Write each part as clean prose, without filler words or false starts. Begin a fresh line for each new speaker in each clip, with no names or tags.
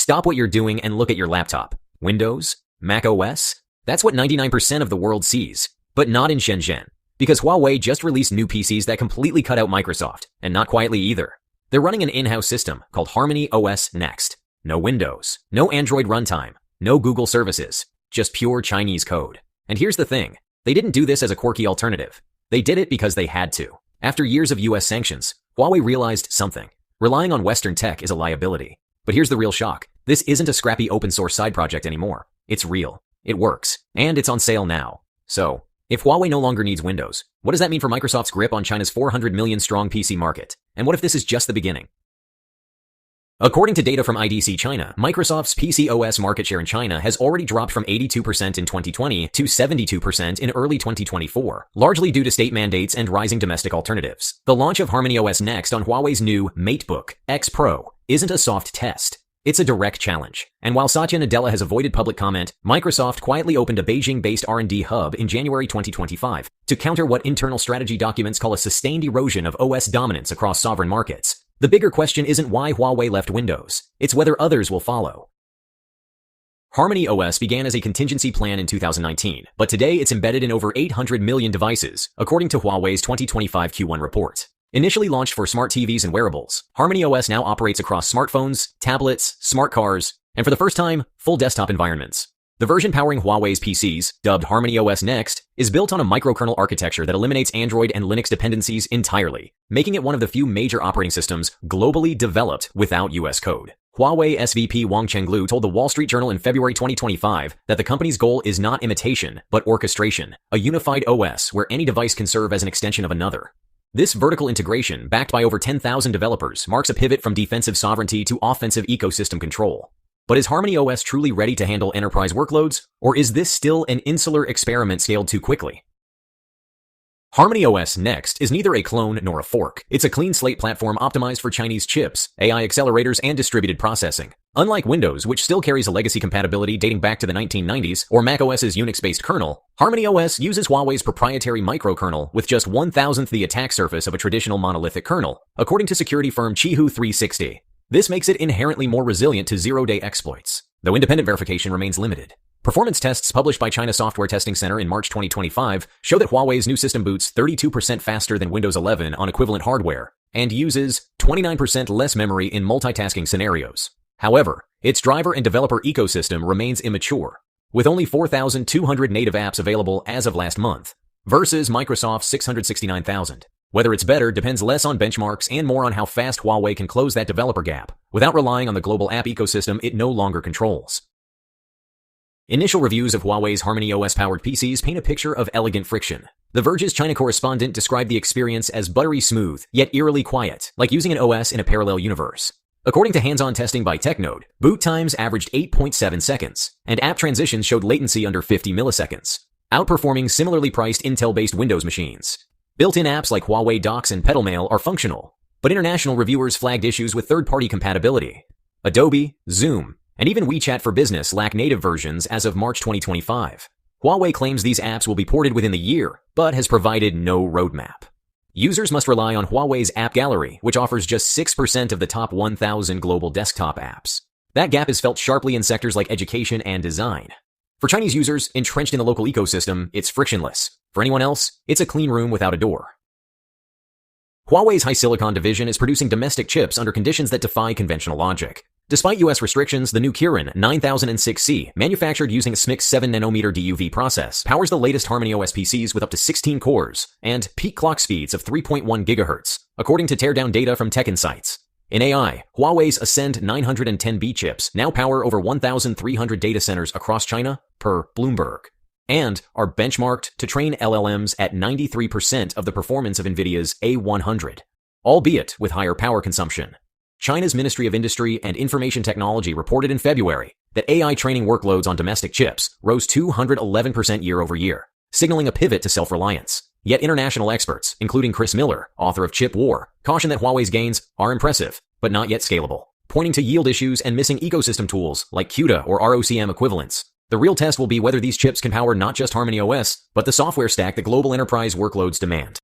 Stop what you're doing and look at your laptop. Windows? Mac OS? That's what 99% of the world sees, but not in Shenzhen. Because Huawei just released new PCs that completely cut out Microsoft, and not quietly either. They're running an in-house system called HarmonyOS Next. No Windows, no Android runtime, no Google services, just pure Chinese code. And here's the thing, they didn't do this as a quirky alternative. They did it because they had to. After years of US sanctions, Huawei realized something. Relying on Western tech is a liability. But here's the real shock. This isn't a scrappy open source side project anymore. It's real. It works. And it's on sale now. So, if Huawei no longer needs Windows, what does that mean for Microsoft's grip on China's 400 million strong PC market? And what if this is just the beginning? According to data from IDC China, Microsoft's PC OS market share in China has already dropped from 82% in 2020 to 72% in early 2024, largely due to state mandates and rising domestic alternatives. The launch of HarmonyOS Next on Huawei's new MateBook X Pro isn't a soft test. It's a direct challenge. And while Satya Nadella has avoided public comment, Microsoft quietly opened a Beijing-based R&D hub in January 2025 to counter what internal strategy documents call a sustained erosion of OS dominance across sovereign markets. The bigger question isn't why Huawei left Windows, it's whether others will follow. HarmonyOS began as a contingency plan in 2019, but today it's embedded in over 800 million devices, according to Huawei's 2025 Q1 report. Initially launched for smart TVs and wearables, HarmonyOS now operates across smartphones, tablets, smart cars, and for the first time, full desktop environments. The version powering Huawei's PCs, dubbed HarmonyOS Next, is built on a microkernel architecture that eliminates Android and Linux dependencies entirely, making it one of the few major operating systems globally developed without US code. Huawei SVP Wang Chenglu told the Wall Street Journal in February 2025 that the company's goal is not imitation, but orchestration, a unified OS where any device can serve as an extension of another. This vertical integration, backed by over 10,000 developers, marks a pivot from defensive sovereignty to offensive ecosystem control. But is HarmonyOS truly ready to handle enterprise workloads, or is this still an insular experiment scaled too quickly? HarmonyOS Next is neither a clone nor a fork. It's a clean slate platform optimized for Chinese chips, AI accelerators, and distributed processing. Unlike Windows, which still carries a legacy compatibility dating back to the 1990s, or macOS's Unix-based kernel, HarmonyOS uses Huawei's proprietary microkernel with just 1,000th the attack surface of a traditional monolithic kernel, according to security firm Qihu 360. This makes it inherently more resilient to zero-day exploits, though independent verification remains limited. Performance tests published by China Software Testing Center in March 2025 show that Huawei's new system boots 32% faster than Windows 11 on equivalent hardware and uses 29% less memory in multitasking scenarios. However, its driver and developer ecosystem remains immature, with only 4,200 native apps available as of last month, versus Microsoft's 669,000. Whether it's better depends less on benchmarks and more on how fast Huawei can close that developer gap, without relying on the global app ecosystem it no longer controls. Initial reviews of Huawei's HarmonyOS-powered PCs paint a picture of elegant friction. The Verge's China correspondent described the experience as buttery smooth, yet eerily quiet, like using an OS in a parallel universe. According to hands-on testing by TechNode, boot times averaged 8.7 seconds, and app transitions showed latency under 50 milliseconds, outperforming similarly priced Intel-based Windows machines. Built-in apps like Huawei Docs and PetalMail are functional, but international reviewers flagged issues with third-party compatibility. Adobe, Zoom, and even WeChat for Business lack native versions as of March 2025. Huawei claims these apps will be ported within the year, but has provided no roadmap. Users must rely on Huawei's App Gallery, which offers just 6% of the top 1,000 global desktop apps. That gap is felt sharply in sectors like education and design. For Chinese users entrenched in the local ecosystem, it's frictionless. For anyone else, it's a clean room without a door. Huawei's HiSilicon division is producing domestic chips under conditions that defy conventional logic. Despite US restrictions, the new Kirin 9006C, manufactured using a SMIC's 7nm DUV process, powers the latest HarmonyOS PCs with up to 16 cores and peak clock speeds of 3.1 GHz, according to teardown data from Tech Insights. In AI, Huawei's Ascend 910B chips now power over 1,300 data centers across China, per Bloomberg, and are benchmarked to train LLMs at 93% of the performance of NVIDIA's A100, albeit with higher power consumption. China's Ministry of Industry and Information Technology reported in February that AI training workloads on domestic chips rose 211% year over year, signaling a pivot to self-reliance. Yet international experts, including Chris Miller, author of Chip War, caution that Huawei's gains are impressive, but not yet scalable, pointing to yield issues and missing ecosystem tools like CUDA or ROCm equivalents. The real test will be whether these chips can power not just HarmonyOS, but the software stack that global enterprise workloads demand.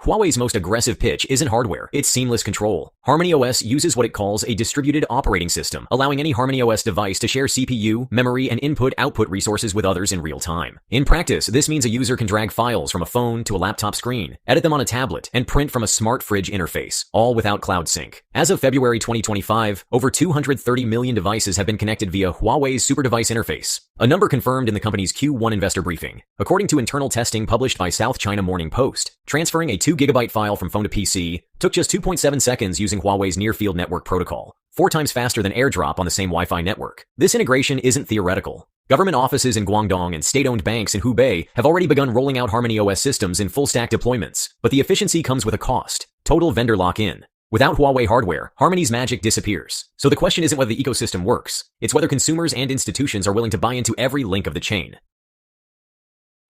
Huawei's most aggressive pitch isn't hardware, it's seamless control. HarmonyOS uses what it calls a distributed operating system, allowing any HarmonyOS device to share CPU, memory, and input-output resources with others in real time. In practice, this means a user can drag files from a phone to a laptop screen, edit them on a tablet, and print from a smart fridge interface, all without cloud sync. As of February 2025, over 230 million devices have been connected via Huawei's Super Device Interface, a number confirmed in the company's Q1 investor briefing. According to internal testing published by South China Morning Post, transferring a 2GB file from phone to PC took just 2.7 seconds using Huawei's near-field network protocol, 4 times faster than AirDrop on the same Wi-Fi network. This integration isn't theoretical. Government offices in Guangdong and state-owned banks in Hubei have already begun rolling out HarmonyOS systems in full-stack deployments, but the efficiency comes with a cost: total vendor lock-in. Without Huawei hardware, Harmony's magic disappears. So the question isn't whether the ecosystem works, it's whether consumers and institutions are willing to buy into every link of the chain.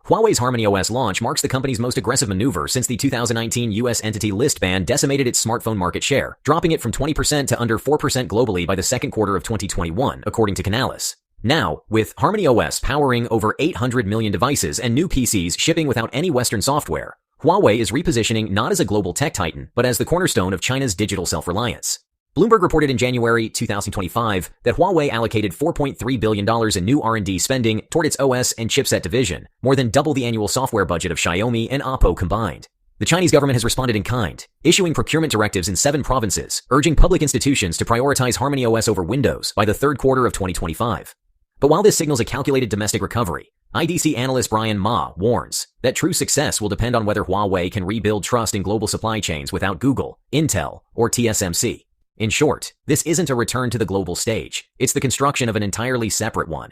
Huawei's HarmonyOS launch marks the company's most aggressive maneuver since the 2019 US entity list ban decimated its smartphone market share, dropping it from 20% to under 4% globally by the second quarter of 2021, according to Canalys. Now, with HarmonyOS powering over 800 million devices and new PCs shipping without any Western software, Huawei is repositioning not as a global tech titan, but as the cornerstone of China's digital self-reliance. Bloomberg reported in January 2025 that Huawei allocated $4.3 billion in new R&D spending toward its OS and chipset division, more than double the annual software budget of Xiaomi and Oppo combined. The Chinese government has responded in kind, issuing procurement directives in 7 provinces, urging public institutions to prioritize HarmonyOS over Windows by the third quarter of 2025. But while this signals a calculated domestic recovery, IDC analyst Brian Ma warns that true success will depend on whether Huawei can rebuild trust in global supply chains without Google, Intel, or TSMC. In short, this isn't a return to the global stage, it's the construction of an entirely separate one.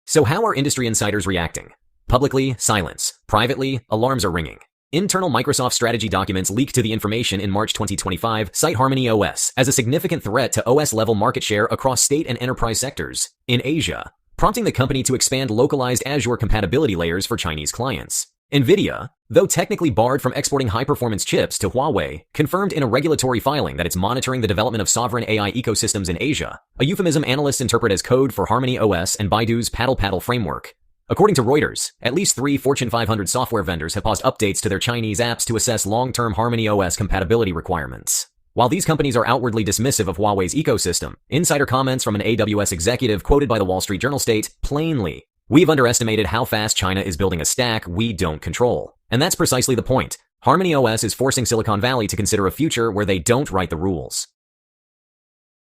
So how are industry insiders reacting? Publicly, silence. Privately, alarms are ringing. Internal Microsoft strategy documents leaked to the information in March 2025 cite HarmonyOS as a significant threat to OS-level market share across state and enterprise sectors in Asia, prompting the company to expand localized Azure compatibility layers for Chinese clients. NVIDIA, though technically barred from exporting high-performance chips to Huawei, confirmed in a regulatory filing that it's monitoring the development of sovereign AI ecosystems in Asia, a euphemism analysts interpret as code for HarmonyOS and Baidu's Paddle framework. According to Reuters, at least 3 Fortune 500 software vendors have paused updates to their Chinese apps to assess long-term HarmonyOS compatibility requirements. While these companies are outwardly dismissive of Huawei's ecosystem, insider comments from an AWS executive quoted by the Wall Street Journal state, plainly, "We've underestimated how fast China is building a stack we don't control." And that's precisely the point. HarmonyOS is forcing Silicon Valley to consider a future where they don't write the rules.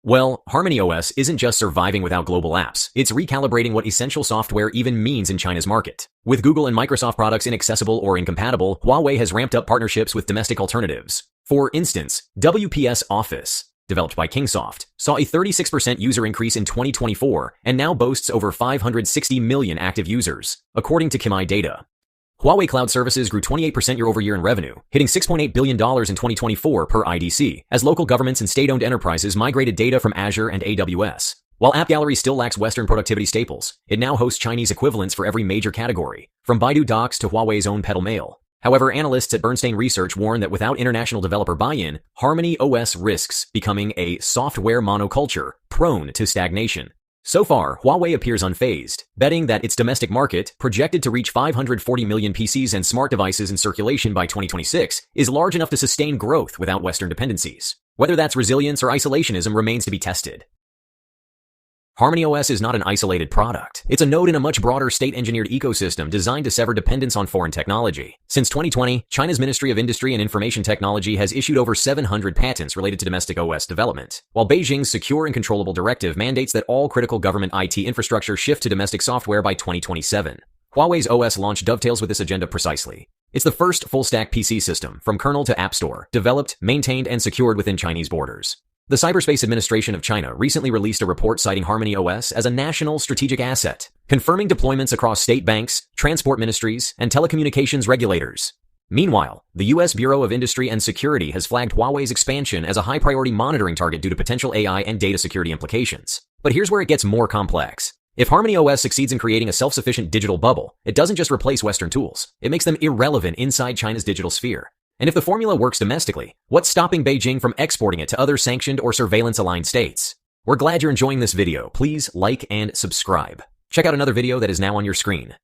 Well, HarmonyOS isn't just surviving without global apps, it's recalibrating what essential software even means in China's market. With Google and Microsoft products inaccessible or incompatible, Huawei has ramped up partnerships with domestic alternatives. For instance, WPS Office, developed by Kingsoft, saw a 36% user increase in 2024 and now boasts over 560 million active users, according to Kimai data. Huawei Cloud Services grew 28% year-over-year in revenue, hitting $6.8 billion in 2024 per IDC, as local governments and state-owned enterprises migrated data from Azure and AWS. While App Gallery still lacks Western productivity staples, it now hosts Chinese equivalents for every major category, from Baidu Docs to Huawei's own Petal Mail. However, analysts at Bernstein Research warn that without international developer buy-in, HarmonyOS risks becoming a software monoculture prone to stagnation. So far, Huawei appears unfazed, betting that its domestic market, projected to reach 540 million PCs and smart devices in circulation by 2026, is large enough to sustain growth without Western dependencies. Whether that's resilience or isolationism remains to be tested. HarmonyOS is not an isolated product. It's a node in a much broader state-engineered ecosystem designed to sever dependence on foreign technology. Since 2020, China's Ministry of Industry and Information Technology has issued over 700 patents related to domestic OS development, while Beijing's Secure and Controllable Directive mandates that all critical government IT infrastructure shift to domestic software by 2027. Huawei's OS launch dovetails with this agenda precisely. It's the first full-stack PC system, from kernel to app store, developed, maintained, and secured within Chinese borders. The Cyberspace Administration of China recently released a report citing HarmonyOS as a national strategic asset, confirming deployments across state banks, transport ministries, and telecommunications regulators. Meanwhile, the U.S. Bureau of Industry and Security has flagged Huawei's expansion as a high-priority monitoring target due to potential AI and data security implications. But here's where it gets more complex. If HarmonyOS succeeds in creating a self-sufficient digital bubble, it doesn't just replace Western tools, it makes them irrelevant inside China's digital sphere. And if the formula works domestically, what's stopping Beijing from exporting it to other sanctioned or surveillance-aligned states? We're glad you're enjoying this video. Please like and subscribe. Check out another video that is now on your screen.